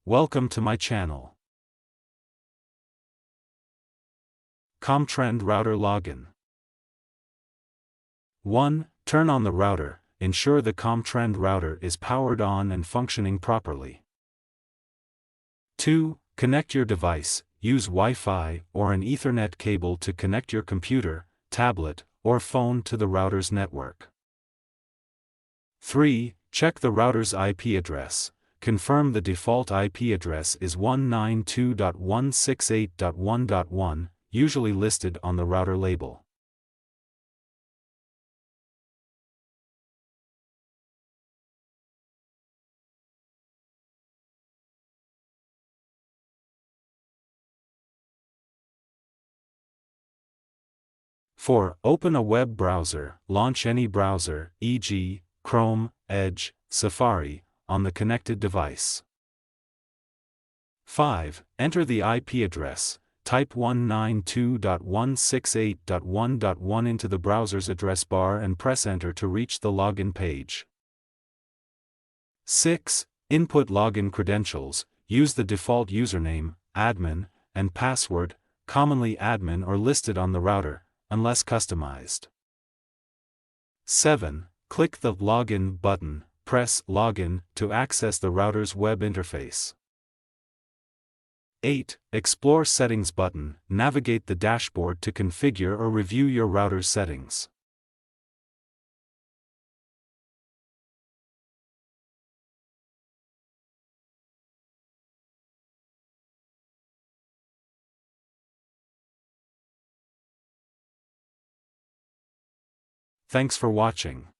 Welcome to my channel. Comtrend router login. 1. Turn on the router. Ensure the Comtrend router is powered on and functioning properly. 2. Connect your device. Use Wi-Fi or an Ethernet cable to connect your computer, tablet, or phone to the router's network. 3. Check the router's IP address. Confirm the default IP address is 192.168.1.1, usually listed on the router label. Four. Open a web browser. Launch any browser, e.g., Chrome, Edge, Safari, on the connected device. 5. Enter the IP address. Type 192.168.1.1 into the browser's address bar and press Enter to reach the login page. 6. Input login credentials. Use the default username, admin, and password, commonly admin or listed on the router, unless customized. 7. Click the Login button. Press Login to access the router's web interface. 8. Explore Settings button. Navigate the dashboard to configure or review your router's settings. Thanks for watching.